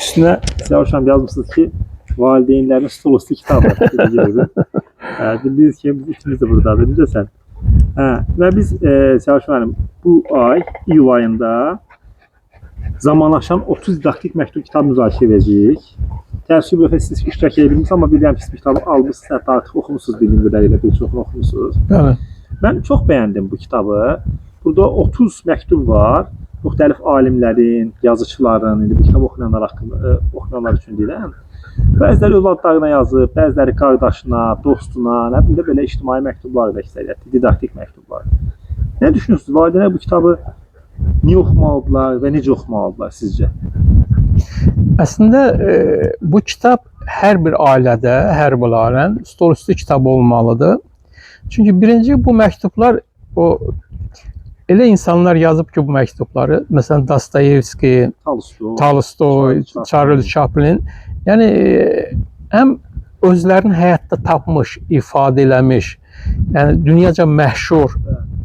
üstüne Hocam yazmışsınız ki valideynlerin stol üstü kitabı. Bildiğiniz gibi biz ikimiz de buradadır. Bilirsən. Ve biz Hocam bu ay iyul ayında zamanlaşan 30 didaktik məktub kitab müzakirə edəcəyik. Təəssüf yox, siz iştirak edebilirsiniz, amma bilirəm ki, siz bu kitabı almışsınız, hətta artıq oxumusunuz bildiyim qədərilə, bir çoxunu oxumusunuz. Evet. Ben çok beğendim bu kitabı. Burada 30 məktub var. Müxtəlif alimlərin, yazıçıların, indi bu kitabı oxuyanlar üçün deyirəm. Bəziləri övladlarına yazıb, bəziləri qardaşına, dostuna, nə bilim də belə ictimai məktublar da əksəriyyətli, didaktik məktublar. Nə düşünürsünüz? Valideynlər bu kitabı niyə oxumalıdırlar və necə oxumalıdırlar sizcə? Aslında bu kitap her bir ailede, her bir ailen stol üstü kitap olmalıdır. Çünkü birinci bu mektuplar o elə insanlar yazıb ki bu mektupları, mesela Dostoyevski, Tolstoy, Charles Chaplin, yani hem özlərini həyatda tapmış, ifadə eləmiş, yani dünyaca məşhur,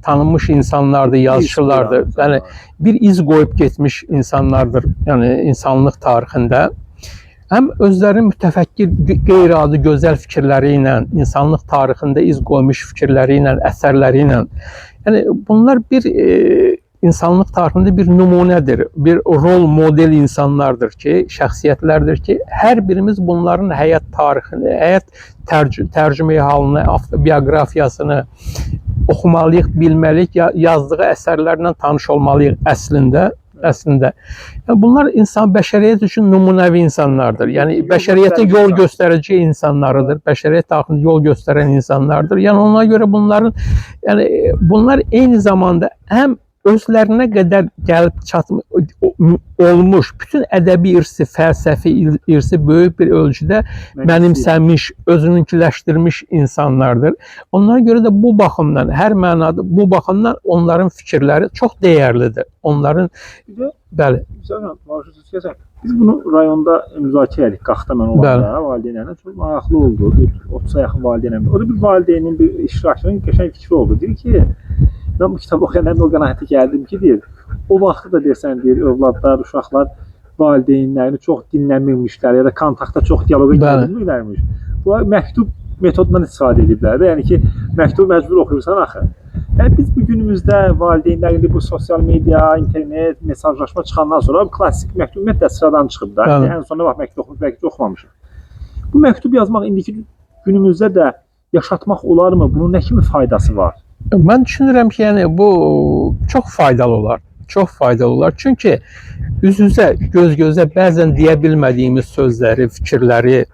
tanınmış insanlardır, yazıçılardır. Yani bir iz qoyub getmiş insanlardır, yani insanlıq tarixində. Hem özlərinin mütəfəkkir, qeyri-adi gözəl fikirləri ilə, insanlıq tarixində iz qoymuş fikirləri ilə, əsərləri ilə. Yəni bunlar bir insanlıq tarixində bir nümunədir, bir rol model insanlardır ki, şəxsiyyətlərdir ki, hər birimiz bunların həyat tarixini, həyat tərcümeyi halını, bioqrafiyasını oxumalıyıq, bilməliyik, yazdığı əsərlərlə tanış olmalıyıq əslində. Yani bunlar bəşəriyyət üçün nümunəvi insanlardır. Yani bəşəriyyətə yol göstərici insanlarıdır. Bəşəriyyət tarixində yol göstərən insanlardır. Yani ona göre bunlar eyni zamanda hem özlerine kadar gelip olmuş, bütün ədəbi irsi, fəlsəfi irsi böyük bir ölçüdə mənimsəmiş, özününkiləşdirmiş insanlardır. Onlara göre de bu baxımdan, hər mənada bu baxımdan onların fikirləri çox dəyərlidir. Onların, bəli. Biz bunu rayonda müzakirə etdik, Qaxda mən olanda valideynlərlə çox maraqlı oldu. 30'a yaxın valideynlər. O da bir valideynin, bir iştirakçının qəşəng fikri oldu. Deyir ki, ben bu kitabı oxuyandan o qənaətə gəldim ki, deyir, o vaxtı da deyirsən, deyir, övladlar, uşaqlar valideynlərini çox dinləmirmişlər ya da kontaktda çox diyaloqa gəlmirlərmiş. Bu məktub metodundan istifadə ediblər də, yəni ki, məktubu məcbur oxuyursan axı. Yəni biz bu günümüzdə valideynlər bu sosial media, internet, mesajlaşma çıxandan sonra klassik məktub ümumiyyətlə sıradan çıxıb da. Ən sonuna bax məktub oxumuş, belki oxumamışıq. Bu məktub yazmaq indiki günümüzdə də yaşatmaq olarmı? Bunun nə kimi faydası var? Ben düşünürüm ki yani bu çok faydalı olar. Çok faydalı olar. Çünkü üz-üzə, göz-gözə bəzən deyə bilmədiyimiz sözləri, fikirləri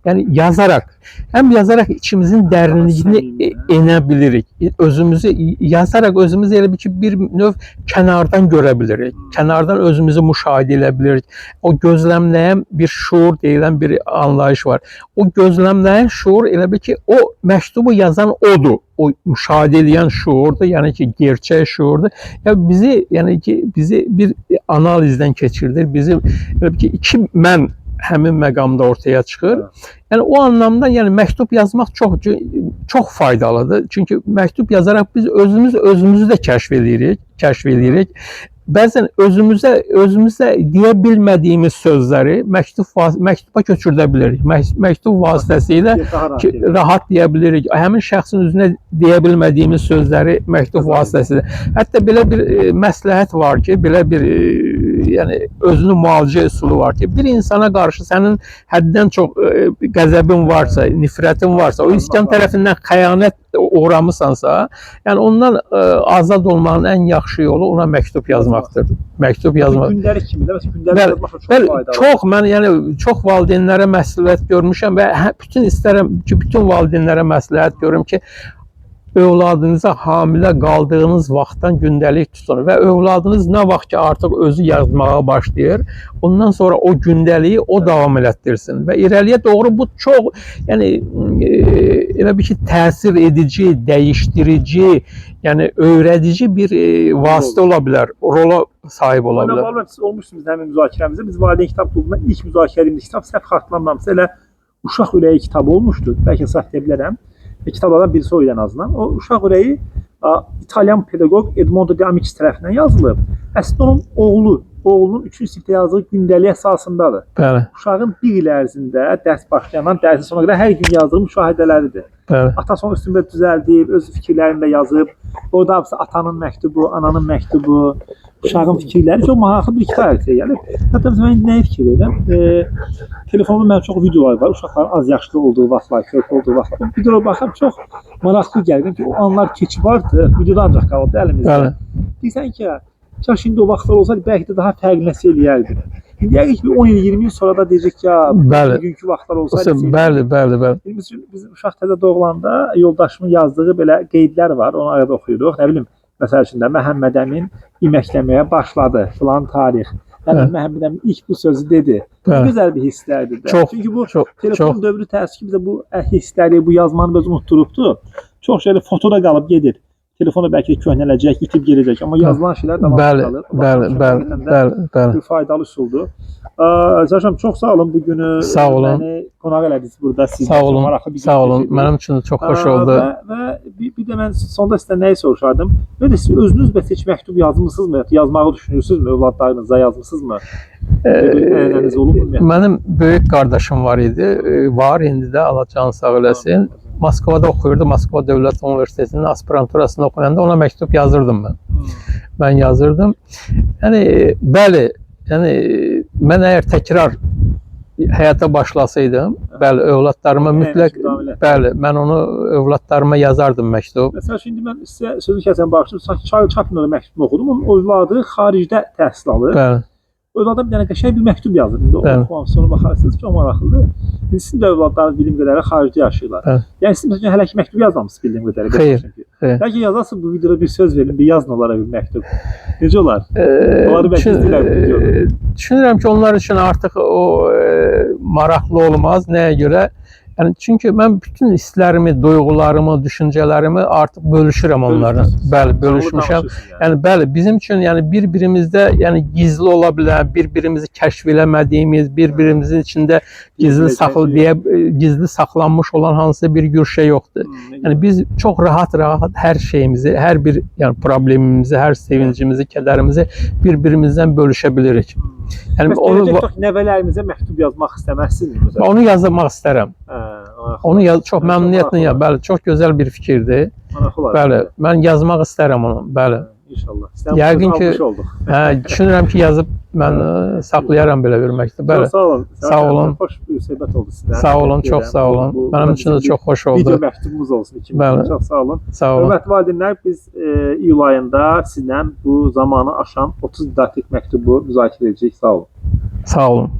yani yazarak, hem yazarak içimizin derinliğini inebilirik. Özümüzü yazarak özümüzü elə bir növ kənardan görebilirik. Kənardan özümüzü müşahidə edebilirik. O gözlemleyen bir şuur deyilən bir anlayış var. O gözlemleyen şuur elə ki o məktubu yazan odur. O müşahidə edən şuurdur, yani ki gerçək şuurdur. Ya bizi bir analizden keçirdir. Bizi elə ki iki mən həmin məqamda ortaya çıxır. Yani o anlamda yani mektup yazmak çok faydalıdır. Çünkü mektup yazarak biz özümüzü de kəşf edirik. Bəzən özümüzə deyə bilmədiyimiz sözləri məktuba köçürdə bilirik. Məktub vasitəsilə rahat deyə bilirik. Həmin şəxsin üzünə deyə bilmədiyimiz sözləri məktub vasitəsilə. Hətta belə bir məsləhət var ki, belə bir yani özünü müalicə üsulu var ki, bir insana qarşı sənin həddən çox qəzəbin varsa, nifrətin varsa, o iskan tərəfindən xəyanət uğramısansa, yani ondan azad olmanın en yaxşı yolu ona mektup yazmaktır. Mektup yazmak. Gündəlik kimi də, gündəlik yazmaq çox faydalı. Çox, mən yəni çox valideynlərə məsləhət görmüşəm və istərəm ki, bütün valideynlərə məsləhət görürüm ki, övladınıza hamilə qaldığınız vaxtdan gündəlik tutun və övladınız nə vaxt ki artıq özü yazmağa başlayır, ondan sonra o gündəliyi o davam elətdirsin və irəliyə doğru bu çox, yəni elə bir ki təsir edici, dəyişdirici, yəni öyrədici bir vasitə ola bilər, rola sahib ola bilər. Siz olmuşsunuz həmin müzakirəmizdə, biz valideyn kitab klubunda ilk müzakirə edilmiş kitab, səhv xatırlamıramsa elə Uşaq Ürəyi kitabı olmuşdu, bəlkə səhv edə bilərəm. kitablardan birisi o idi ən azından. O uşaq ürəyi İtalyan pedaqoq Edmondo de Amicis tərəfindən yazılıb. Əslində onun oğlunun 3-cü sinifdə yazdığı gündəlik əsasındadır. Bəli, Uşağın bir il ərzində dərs başlayandan dərsin sonuna qədər hər gün yazdığı müşahidələridir. bəli. Atası onun üstündə düzəldib, öz fikirlərini də yazıb. Orada atanın məktubu, ananın məktubu, uşağın fikirləri çox maraqlı bir kitab hərəkətə gəlib. Hətta mən nəyə fikir verirəm? Telefonumda mənim çox videolar var. Uşaqların az yaşlı olduğu vaxtlar, körpə olduğu vaxtlar. Videolara baxıb çox maraqlı gəlir ki, o anlar keçib vardı. Videoda ancaq qaldı əlimizdə. Bəli. Deyirsən ki, kaş indi o vaxtlar olsaydı bəlkə də daha fərqli nəsə eləyərdi. İndi yəqin ki 10 il, 20 il sonra da deyəcək ki, Bəli. bugünkü vaxtlar olsaydı. Bəli, bəli, bəli. Bizim uşaq təzə doğulanda yoldaşımın yazdığı belə qeydlər var. Onu arada oxuyuruq. Nə bilim, məsəl üçün də Məhəmməd Əmin iməkləməyə başladı filan tarix. Yəni Məhəmməd Əmin ilk bu sözü dedi. Bu gözəl bir hisslərdir də. Çox, Çünki bu çox, telefon dövrü təəssüf ki, bizə bu hissləri, bu yazmanı biz unutturubdu. Çox şeylə fotoda qalıb gedir. Telefonu bəlkə köhnələcək, itib gedəcək, amma yazılan şeylər davam qalır. Bəli. Bir faydalı üsuldur. Caşam çox sağ olun bu günü. Sağ olun. Məni qonaq elədiniz burada. Siz sağ olun. Sağ olun. Mənim üçün çox xoş oldu. Və bir də mən sonda sizdən nəyi soruşardım? Nədir siz özünüz bəs heç məktub yazmısınızmı? Yazmağı düşünürsünüzmü? Övladlarınıza yazmısınızmı? Ənənəniz olubmu? Mənim böyük qardaşım var idi. Var, indi də Allah canı sağ eləsin. Moskvada oxuyurdu. Moskva Dövlət Universitetinin aspiranturasında oxuyanda ona məktub yazırdım mən. Mən yazırdım. Yəni bəli, yəni mən əgər təkrar həyata başlasaydım, bəli, övladlarıma mütləq, bəli, mən onu övladlarıma yazardım məktub. Məsələn, şimdi mən sizə sözü kəsən baxışım, Charles Chaplin'ın məktubunu oxudum. Onun övladı xaricdə təhsil alır. Bəli. Övladım bir dənə qəşəng bir məktub yazır. İndi oxumam, sonra baxarsınız, çox maraqlıdır. İndi sizin də övladlarınız bildiyim qədəri xaricdə yaşayırlar. Yəni siz məsələn hələ ki məktub yazmamısınız bildiyim qədəri. Xeyr. Bəlkə yazasınız bu videoda bir söz verin, bir yazın onlara bir məktub. Necə olar? Onları bəlkə istəyirlər bu videoda. Düşünürəm ki, onlar üçün artıq o maraqlı olmaz. Nəyə görə? Yəni çünki mən bütün hisslərimi, duyğularımı, düşüncələrimi artıq bölüşürəm onlarla. Bəli, bölüşmüşəm. Yəni bəli, bizim üçün yəni bir-birimizdə yəni gizli ola bilən, bir-birimizi kəşf eləmədiyimiz, bir-birimizin içində gizli saxlanmış olan hansısa bir güşə yoxdur. Yəni biz çox rahat hər şeyimizi, hər bir yəni problemimizi, hər sevincimizi, kədərimizi bir-birimizdən bölüşə bilirik. Yəni nəvələrimizə məktub yazmaq istəməzsiniz? Onu yazmaq istərəm. Onu çox məmnuniyyətlə, bəli, çox gözəl bir fikirdir. Bəli, mən yazmaq istərəm onu, bəli. İnşallah. Yəqin ki, düşünürəm ki, yazıb mən saxlayaram belə bir məktub. Bəli. Sağ olun. Xoş bir söhbət oldu sizdən. Sağ olun, çox sağ olun. Mənim üçün də çox xoş oldu. Video məktubumuz olsun ikimizin. Çox sağ olun. Sağ olun. Hörmətli valideynlər, biz iyul ayında sizlə bu zamanı aşan 30 didaktik məktubu müzakirə edəcəyik. Sağ olun. Sağ olun.